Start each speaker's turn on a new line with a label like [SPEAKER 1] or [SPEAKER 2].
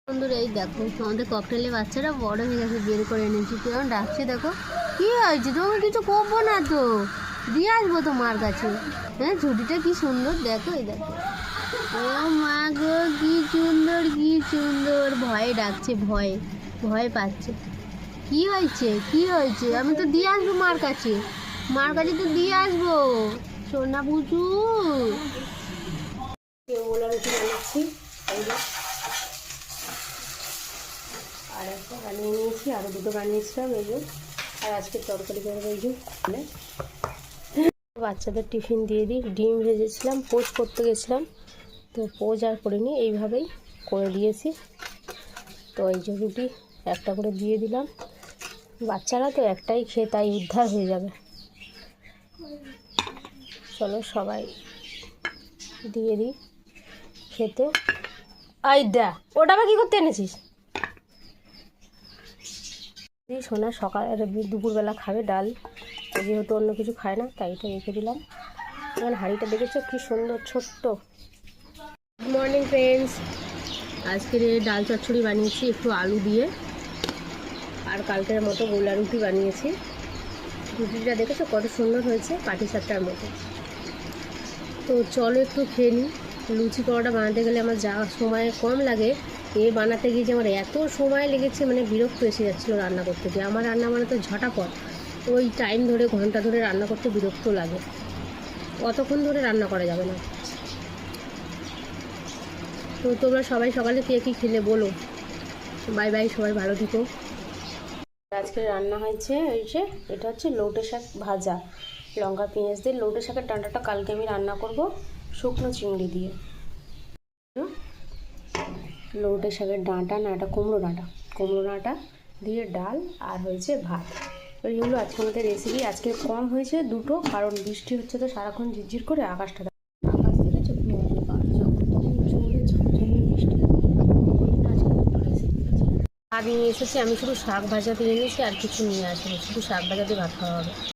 [SPEAKER 1] বন্ধুরা এই দেখো আমাদের ককটেলের বাচ্চারা বড় হয়ে গেছে, বের করে এনেছি। কেমন ডাকছে দেখো। কি হয়েছে, তোমাকে কিছু করবো না তো, দিয়ে আসবো তোমার কাছে। হ্যাঁ, ছুটিটা কি সুন্দর দেখো। এই দেখো, ও মা গো, কি সুন্দর কি সুন্দর। ভয়ে ডাকছে, ভয়ে ভয় পাচ্ছে। কি হয়েছে কি হয়েছে, আমি তো দিয়ে আসবো মার কাছে, মার কাছে তো দিয়ে আসবো সোনা বুঝু। ওলা রুটি বানাচ্ছি, আর একটা বানিয়ে নিয়েছি, আরও দুটো বানিয়েছিলাম এই যে। আর আজকে তরকারি করবো এই যে। বাচ্চাদের টিফিন দিয়ে দিই। ডিম ভেজেছিলাম, পোচ করতে গেছিলাম, তো পোচ আর করিনি, এইভাবেই করে দিয়েছি। তো এই যে রুটি একটা করে দিয়ে দিলাম। বাচ্চারা তো একটাই খেয়ে তাই উদ্ধার হয়ে যাবে। চলো সবাই দিয়ে দিই খেতে। আই দা, ওটা আবার কী করতে এনেছিস? সোনা সকাল দুপুরবেলা খাবে ডাল, যেহেতু অন্য কিছু খায় না তাই এটা রেখে দিলাম। এখন হাঁড়িটা দেখেছো কি সুন্দর ছোট্ট। গুড মর্নিং ফ্রেন্ডস, আজকের ডাল চচ্চড়ি বানিয়েছি একটু আলু দিয়ে, আর কালকের মতো গোলা রুটি বানিয়েছি। রুটিটা দেখেছো কত সুন্দর হয়েছে, পাটিসাপটার মতো। তো চলো একটু খেয়ে নিই। লুচি পরোটা বানাতে গেলে আমার যা সময় কম লাগে, বানাতে গিয়ে যে আমার এত সময় লেগেছে, মানে বিরক্ত এসে যাচ্ছিলো রান্না করতে গিয়ে। আমার রান্না মানে তো ঝটাপট, ওই টাইম ধরে ঘন্টা ধরে রান্না করতে বিরক্ত লাগে, অতক্ষণ ধরে রান্না করা যাবে না। তো তোমরা সবাই সকালে কে কী খেলে বলো। বাই বাই, সবাই ভালো থেকো। আজকে রান্না হয়েছে ওই যে, এটা হচ্ছে লৌটে শাক ভাজা, লঙ্কা পেঁয়াজ দিয়ে। লৌটে শাকের ডাঁটাটা কালকে আমি রান্না করব শুকনো চিংড়ি দিয়ে। লৌটে শাকের ডাঁটা না, এটা কুমড়ো ডাঁটা দিয়ে ডাল, আর হয়েছে ভাত। এই হলো আজকে আমাদের রেসিপি। আজকে কম হয়েছে দুটো, কারণ বৃষ্টি হচ্ছে তো সারাক্ষণ ঝিরঝির করে। আকাশটা আকাশ থেকে চোখ আর নিয়ে এসেছি আমি, শুধু শাক ভাজা দিয়ে এনেছি, আর কিছু নিয়ে আসিনি, শুধু শাক ভাজা দিয়ে ভাত খাওয়া হবে।